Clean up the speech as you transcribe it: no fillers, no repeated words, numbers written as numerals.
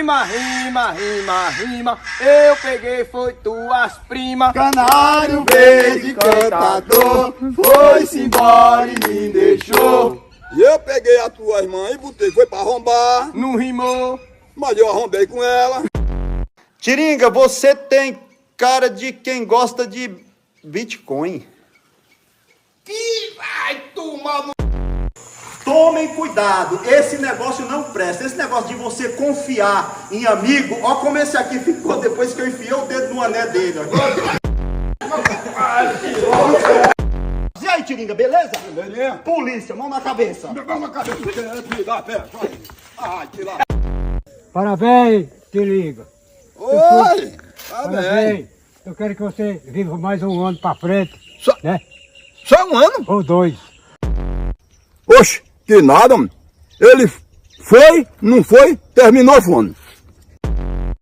Rima, rima, rima, rima, eu peguei foi tuas primas. Canário verde cantador foi-se embora e me deixou. E eu peguei as tuas mães e botei, foi pra arrombar. Não rimou. Mas eu arrombei com ela. Tiringa, você tem cara de quem gosta de Bitcoin. Que vai tomar no... Tomem cuidado, esse negócio não presta. Esse negócio de você confiar em amigo, ó como esse aqui ficou depois que eu enfiei o dedo no ané dele. E aí, Tiringa, beleza? Beleza? Polícia, mão na cabeça. Mão na cabeça, me dá, pera, vai. Ai, que lá. Parabéns, Tiringa. Oi, Parabéns. Eu quero que você viva mais um ano pra frente. Né? Só um ano? Ou 2. Oxe, que nada, mano. Ele foi, não foi, terminou, fone.